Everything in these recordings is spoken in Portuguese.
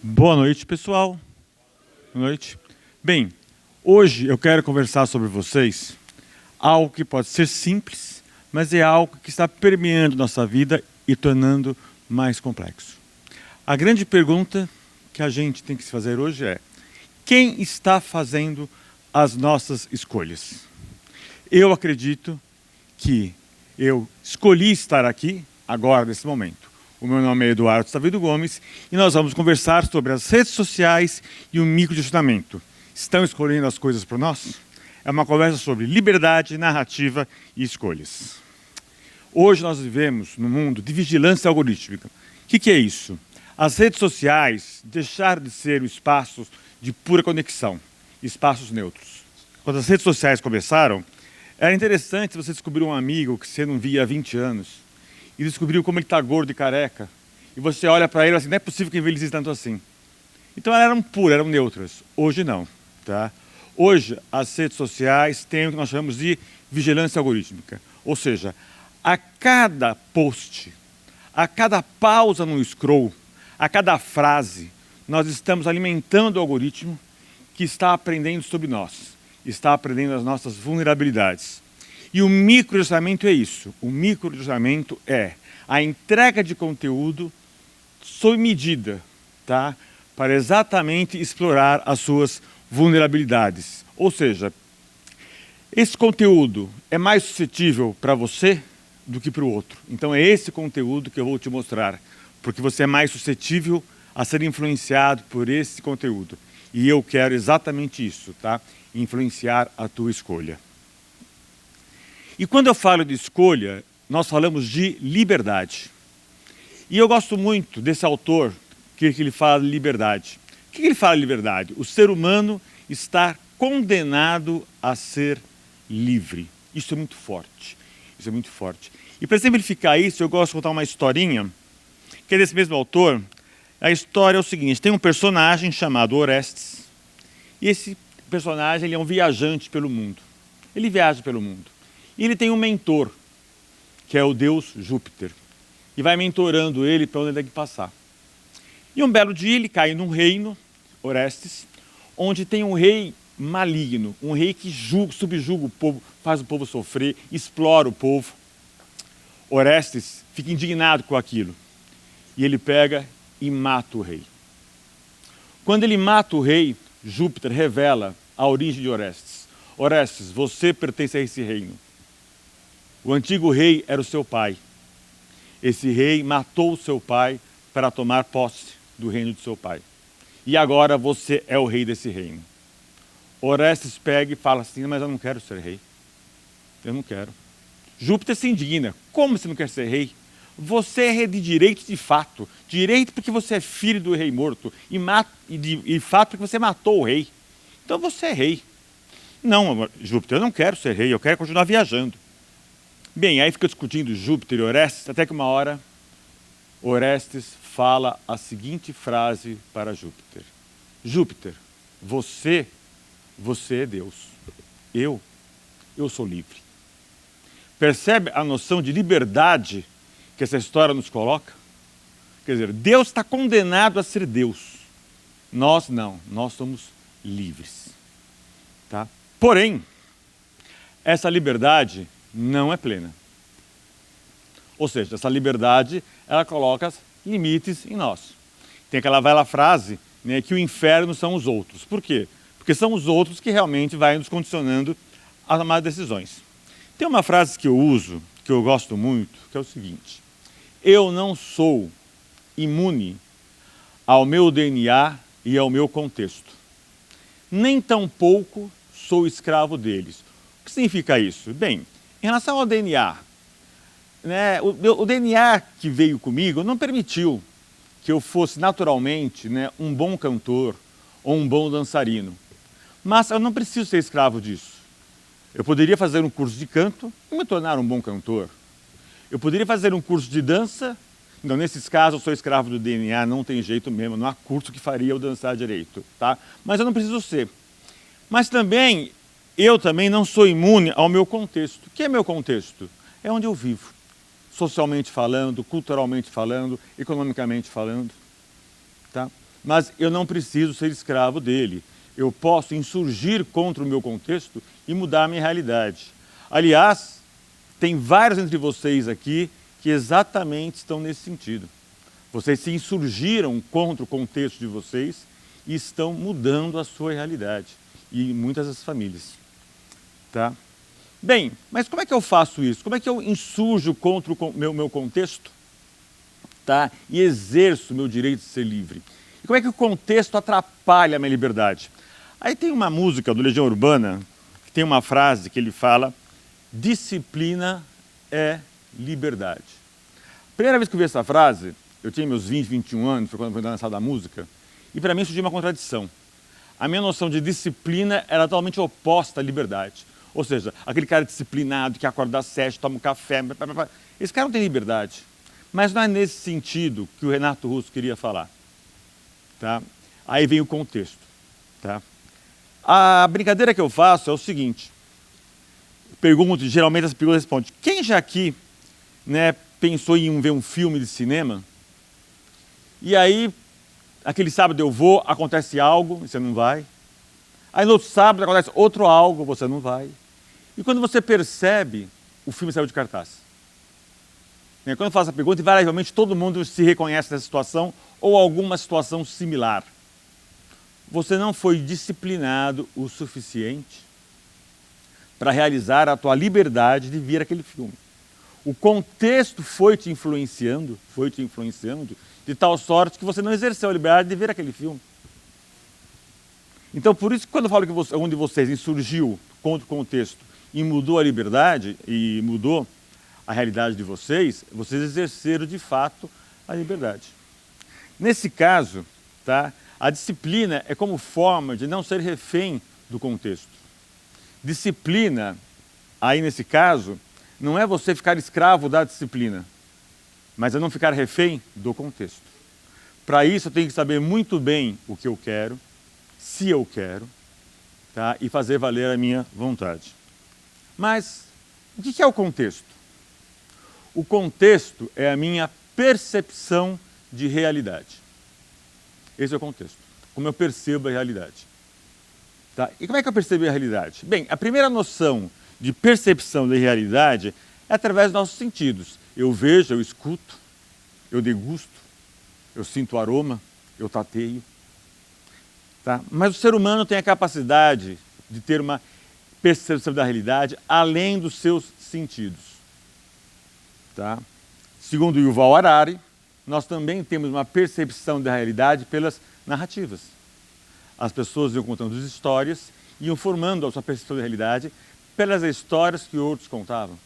Boa noite, pessoal. Boa noite. Bem, hoje eu quero conversar sobre vocês algo que pode ser simples, mas é algo que está permeando nossa vida e tornando mais complexo. A grande pergunta que a gente tem que se fazer hoje é: quem está fazendo as nossas escolhas? Eu acredito que eu escolhi estar aqui agora, nesse momento. O meu nome é Eduardo Stavido Gomes e nós vamos conversar sobre as redes sociais e o microgestionamento. Estão escolhendo as coisas por nós? É uma conversa sobre liberdade, narrativa e escolhas. Hoje nós vivemos num mundo de vigilância algorítmica. O que é isso? As redes sociais deixaram de ser um espaço de pura conexão, espaços neutros. Quando as redes sociais começaram, era interessante você descobrir um amigo que você não via há 20 anos e descobriu como ele está gordo e careca, e você olha para ele e assim, não é possível que envelhecesse tanto assim. Então elas eram puras, eram neutras. Hoje não. Tá? Hoje as redes sociais têm o que nós chamamos de vigilância algorítmica. Ou seja, a cada post, a cada pausa no scroll, a cada frase, nós estamos alimentando o algoritmo que está aprendendo sobre nós, está aprendendo as nossas vulnerabilidades. E o microgestionamento é isso. O microgestionamento é a entrega de conteúdo sob medida, tá? Para exatamente explorar as suas vulnerabilidades. Ou seja, esse conteúdo é mais suscetível para você do que para o outro. Então é esse conteúdo que eu vou te mostrar, porque você é mais suscetível a ser influenciado por esse conteúdo. E eu quero exatamente isso, tá? Influenciar a tua escolha. E quando eu falo de escolha, nós falamos de liberdade. E eu gosto muito desse autor que ele fala de liberdade. O que ele fala de liberdade? O ser humano está condenado a ser livre. Isso é muito forte. Isso é muito forte. E para exemplificar isso, eu gosto de contar uma historinha, que é desse mesmo autor. A história é o seguinte: tem um personagem chamado Orestes, e esse personagem ele é um viajante pelo mundo. Ele viaja pelo mundo. E ele tem um mentor, que é o deus Júpiter, e vai mentorando ele para onde ele tem que passar. E um belo dia ele cai num reino, Orestes, onde tem um rei maligno, um rei que subjuga o povo, faz o povo sofrer, explora o povo. Orestes fica indignado com aquilo, e ele pega e mata o rei. Quando ele mata o rei, Júpiter revela a origem de Orestes. Orestes, você pertence a esse reino. O antigo rei era o seu pai. Esse rei matou o seu pai para tomar posse do reino de seu pai. E agora você é o rei desse reino. Orestes pega e fala assim: mas eu não quero ser rei. Eu não quero. Júpiter se indigna. Como você não quer ser rei? Você é rei de direito de fato. Direito porque você é filho do rei morto. E de fato porque você matou o rei. Então você é rei. Não, Júpiter, eu não quero ser rei. Eu quero continuar viajando. Bem, aí fica discutindo Júpiter e Orestes, até que uma hora Orestes fala a seguinte frase para Júpiter: Júpiter, você é Deus. Eu sou livre. Percebe a noção de liberdade que essa história nos coloca? Quer dizer, Deus está condenado a ser Deus. Nós não, nós somos livres. Tá? Porém, essa liberdade não é plena. Ou seja, essa liberdade, ela coloca limites em nós. Tem aquela velha frase, né, que o inferno são os outros. Por quê? Porque são os outros que realmente vão nos condicionando a tomar decisões. Tem uma frase que eu uso, que eu gosto muito, que é o seguinte: eu não sou imune ao meu DNA e ao meu contexto. Nem tampouco sou escravo deles. O que significa isso? Bem, em relação ao DNA, né, o DNA que veio comigo não permitiu que eu fosse naturalmente, né, um bom cantor ou um bom dançarino. Mas eu não preciso ser escravo disso. Eu poderia fazer um curso de canto e me tornar um bom cantor. Eu poderia fazer um curso de dança. Então, nesses casos, eu sou escravo do DNA, não tem jeito mesmo, não há curso que faria eu dançar direito. Tá? Mas eu não preciso ser. Mas também, eu também não sou imune ao meu contexto. O que é meu contexto? É onde eu vivo. Socialmente falando, culturalmente falando, economicamente falando. Tá? mas eu não preciso ser escravo dele. Eu posso insurgir contra o meu contexto e mudar a minha realidade. Aliás, tem vários entre vocês aqui que exatamente estão nesse sentido. Vocês se insurgiram contra o contexto de vocês e estão mudando a sua realidade. E muitas das famílias. Tá? Bem, mas como é que eu faço isso? Como é que eu insurjo contra o meu contexto? Tá? E exerço o meu direito de ser livre? E como é que o contexto atrapalha a minha liberdade? Aí tem uma música do Legião Urbana, que tem uma frase que ele fala: disciplina é liberdade. Primeira vez que eu vi essa frase, eu tinha meus 20, 21 anos, foi quando foi lançada a música, e para mim surgiu uma contradição. A minha noção de disciplina era totalmente oposta à liberdade. Ou seja, aquele cara disciplinado que acorda às 7, toma um café, esse cara não tem liberdade. Mas não é nesse sentido que o Renato Russo queria falar. Tá? Aí vem o contexto. Tá? A brincadeira que eu faço é o seguinte. Pergunto, geralmente as pessoas respondem: quem já aqui, né, pensou em ver um filme de cinema? E aí, aquele sábado eu vou, acontece algo, você não vai. Aí no outro sábado acontece outro algo, você não vai. E quando você percebe, o filme saiu de cartaz. Quando eu faço a pergunta, invariavelmente todo mundo se reconhece nessa situação ou alguma situação similar. Você não foi disciplinado o suficiente para realizar a tua liberdade de ver aquele filme. O contexto foi te influenciando de tal sorte que você não exerceu a liberdade de ver aquele filme. Então, por isso que quando eu falo que um de vocês insurgiu contra o contexto e mudou a liberdade, e mudou a realidade de vocês, vocês exerceram de fato a liberdade. Nesse caso, tá, a disciplina é como forma de não ser refém do contexto. Disciplina, aí nesse caso, não é você ficar escravo da disciplina, mas é não ficar refém do contexto. Para isso eu tenho que saber muito bem o que eu quero, se eu quero, tá, e fazer valer a minha vontade. Mas o que é o contexto? O contexto é a minha percepção de realidade. Esse é o contexto, como eu percebo a realidade. Tá? E como é que eu percebo a realidade? Bem, a primeira noção de percepção da realidade é através dos nossos sentidos. Eu vejo, eu escuto, eu degusto, eu sinto o aroma, eu tateio. Tá? Mas o ser humano tem a capacidade de ter uma percepção da realidade além dos seus sentidos. Tá? Segundo Yuval Harari, nós também temos uma percepção da realidade pelas narrativas. As pessoas iam contando as histórias, iam formando a sua percepção da realidade pelas histórias que outros contavam.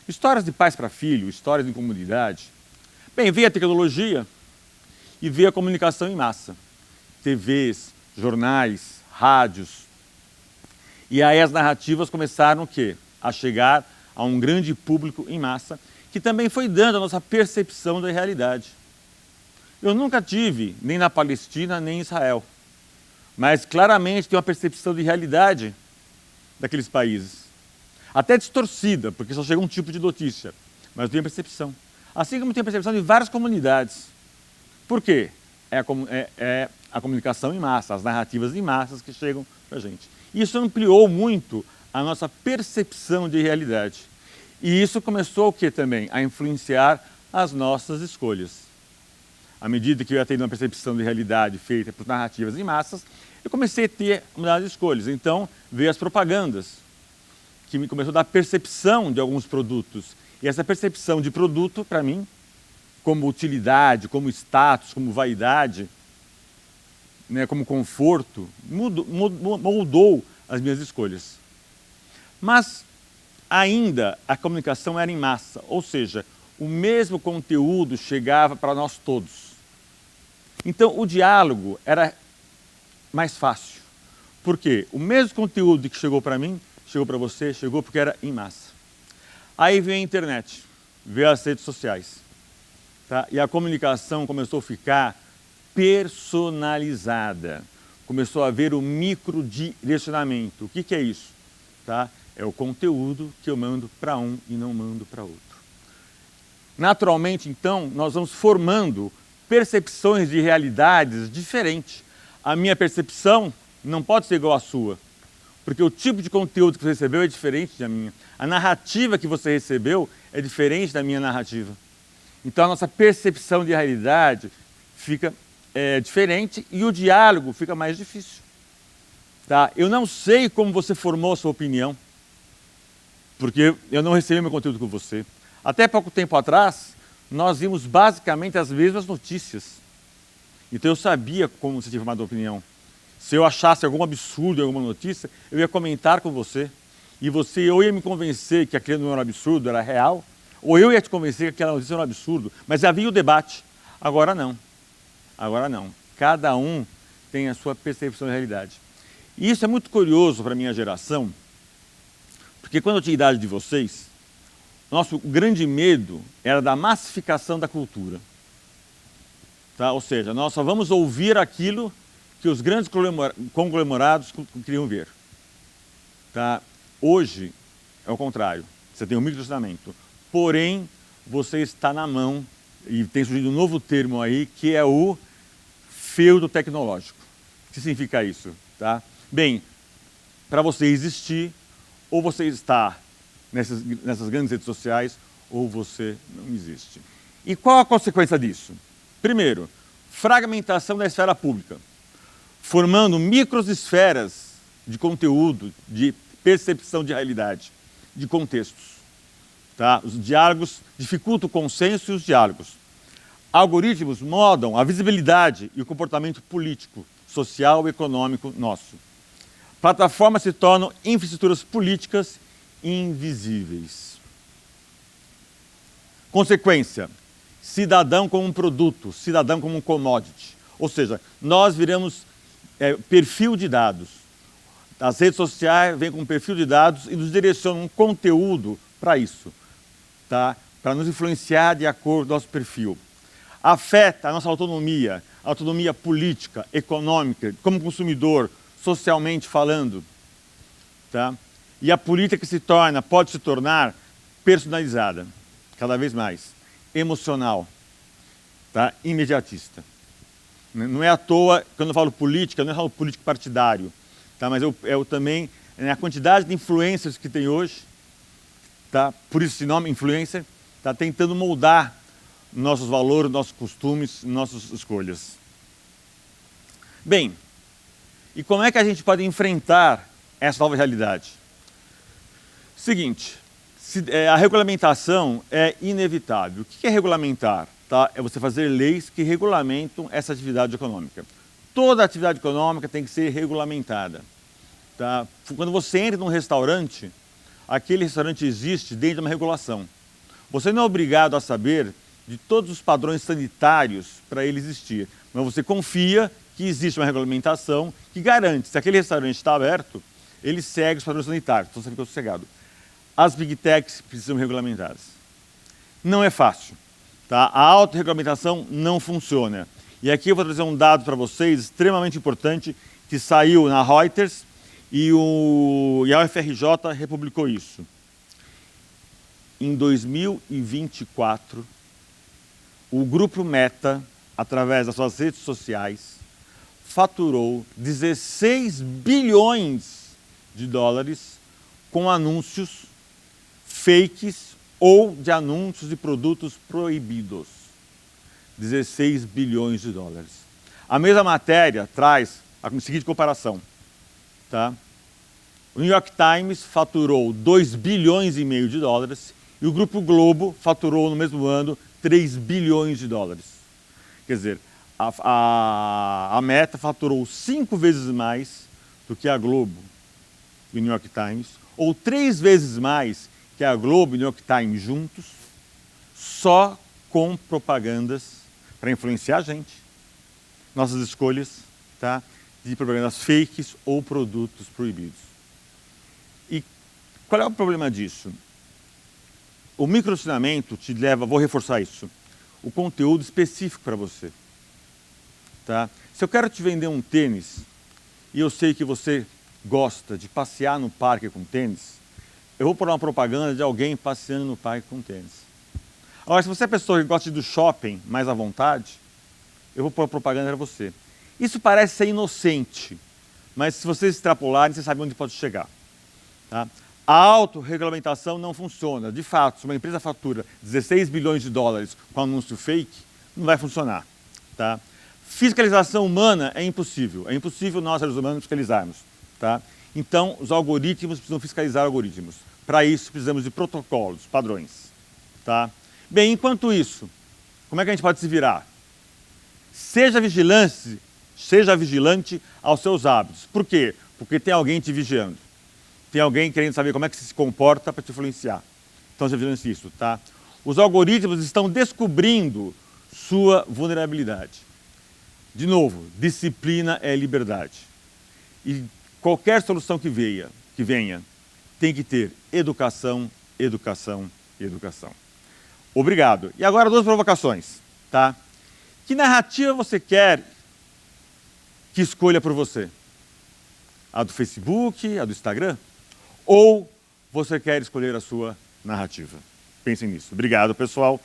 Histórias de pais para filho, histórias de comunidade. Bem, veio a tecnologia e veio a comunicação em massa. TVs, jornais, rádios. E aí as narrativas começaram o quê? A chegar a um grande público em massa, que também foi dando a nossa percepção da realidade. Eu nunca tive, nem na Palestina, nem em Israel. Mas claramente tem uma percepção de realidade daqueles países. Até distorcida, porque só chega um tipo de notícia. Mas eu tenho percepção. Assim como tem a percepção de várias comunidades. Por quê? É a comunicação em massa, as narrativas em massas que chegam para a gente. Isso ampliou muito a nossa percepção de realidade. E isso começou o quê também? A influenciar as nossas escolhas. À medida que eu ia tendo uma percepção de realidade feita por narrativas em massas, eu comecei a ter mudar de escolhas. Então, veio as propagandas, que me começou a dar percepção de alguns produtos. E essa percepção de produto, para mim, como utilidade, como status, como vaidade, né, como conforto, moldou as minhas escolhas. Mas ainda a comunicação era em massa, ou seja, o mesmo conteúdo chegava para nós todos. Então o diálogo era mais fácil. Por quê? O mesmo conteúdo que chegou para mim, chegou para você, chegou porque era em massa. Aí veio a internet, veio as redes sociais. Tá? E a comunicação começou a ficar personalizada. Começou a haver o microdirecionamento. O que é isso? Tá? É o conteúdo que eu mando para um e não mando para outro. Naturalmente, então, nós vamos formando percepções de realidades diferentes. A minha percepção não pode ser igual à sua, porque o tipo de conteúdo que você recebeu é diferente da minha. A narrativa que você recebeu é diferente da minha narrativa. Então a nossa percepção de realidade fica diferente e o diálogo fica mais difícil. Tá? Eu não sei como você formou a sua opinião, porque eu não recebi meu conteúdo com você. Até pouco tempo atrás, nós vimos basicamente as mesmas notícias. Então eu sabia como você tinha formado a opinião. Se eu achasse algum absurdo em alguma notícia, eu ia comentar com você. E você ou ia me convencer que aquilo não era um absurdo, era real, ou eu ia te convencer que aquela notícia era um absurdo. Mas havia o debate. Agora não. Agora não. Cada um tem a sua percepção da realidade. E isso é muito curioso para a minha geração, porque quando eu tinha a idade de vocês, nosso grande medo era da massificação da cultura. Tá? Ou seja, nós só vamos ouvir aquilo que os grandes conglomerados queriam ver. Tá? Hoje é o contrário. Você tem um microensinamento. Porém, você está na mão, e tem surgido um novo termo aí, que é o feudo tecnológico. O que significa isso? Tá? Bem, para você existir, ou você está nessas grandes redes sociais, ou você não existe. E qual a consequência disso? Primeiro, fragmentação da esfera pública, formando microesferas de conteúdo, de percepção de realidade, de contextos. Tá? Os diálogos dificultam o consenso e os diálogos. Algoritmos modam a visibilidade e o comportamento político, social e econômico nosso. Plataformas se tornam infraestruturas políticas invisíveis. Consequência, cidadão como um produto, cidadão como um commodity. Ou seja, nós viramos perfil de dados. As redes sociais vêm com um perfil de dados e nos direcionam um conteúdo para isso, tá? Para nos influenciar de acordo com o nosso perfil. Afeta a nossa autonomia política, econômica, como consumidor, socialmente falando. Tá? E a política pode se tornar personalizada, cada vez mais, emocional, tá? Imediatista. Não é à toa, quando eu falo política, não é só político partidário, tá? Mas eu também, a quantidade de influencers que tem hoje, tá? Por isso esse nome, influencer, está tentando moldar nossos valores, nossos costumes, nossas escolhas. Bem, e como é que a gente pode enfrentar essa nova realidade? Seguinte, a regulamentação é inevitável. O que é regulamentar? Tá? É você fazer leis que regulamentam essa atividade econômica. Toda atividade econômica tem que ser regulamentada. Tá? Quando você entra num restaurante, aquele restaurante existe dentro de uma regulação. Você não é obrigado a saber de todos os padrões sanitários para ele existir, mas você confia que existe uma regulamentação que garante, se aquele restaurante está aberto, ele segue os padrões sanitários, então você fica sossegado. As Big Techs precisam ser regulamentadas. Não é fácil. Tá? A autorregulamentação não funciona. E aqui eu vou trazer um dado para vocês extremamente importante que saiu na Reuters e a UFRJ republicou isso. Em 2024, o grupo Meta, através das suas redes sociais, faturou 16 bilhões de dólares com anúncios fakes ou de anúncios de produtos proibidos. 16 bilhões de dólares. A mesma matéria traz a seguinte comparação. Tá? O New York Times faturou 2 bilhões e meio de dólares e o Grupo Globo faturou no mesmo ano 3 bilhões de dólares. Quer dizer, a Meta faturou 5 vezes mais do que a Globo e o New York Times, ou 3 vezes mais que a Globo e o New York Times juntos, só com propagandas para influenciar a gente, nossas escolhas, tá? De propagandas fakes ou produtos proibidos. E qual é o problema disso? O microensinamento te leva, vou reforçar isso, o conteúdo específico para você. Tá? Se eu quero te vender um tênis e eu sei que você gosta de passear no parque com tênis, eu vou pôr uma propaganda de alguém passeando no parque com tênis. Agora, se você é pessoa que gosta de ir do shopping mais à vontade, eu vou pôr propaganda para você. Isso parece ser inocente, mas se vocês extrapolarem, vocês sabem onde pode chegar. Tá? A autorregulamentação não funciona. De fato, se uma empresa fatura 16 bilhões de dólares com anúncio fake, não vai funcionar. Tá? Fiscalização humana é impossível. É impossível nós, seres humanos, fiscalizarmos. Tá? Então, os algoritmos precisam fiscalizar algoritmos. Para isso, precisamos de protocolos, padrões. Tá? Bem, enquanto isso, como é que a gente pode se virar? Seja vigilante aos seus hábitos. Por quê? Porque tem alguém te vigiando. Tem alguém querendo saber como é que você se comporta para te influenciar. Então, seja vigilante isso, tá? Os algoritmos estão descobrindo sua vulnerabilidade. De novo, disciplina é liberdade. E qualquer solução que venha tem que ter educação, educação e educação. Obrigado. E agora 2 provocações, tá? Que narrativa você quer que escolha por você? A do Facebook, a do Instagram? Ou você quer escolher a sua narrativa? Pensem nisso. Obrigado, pessoal.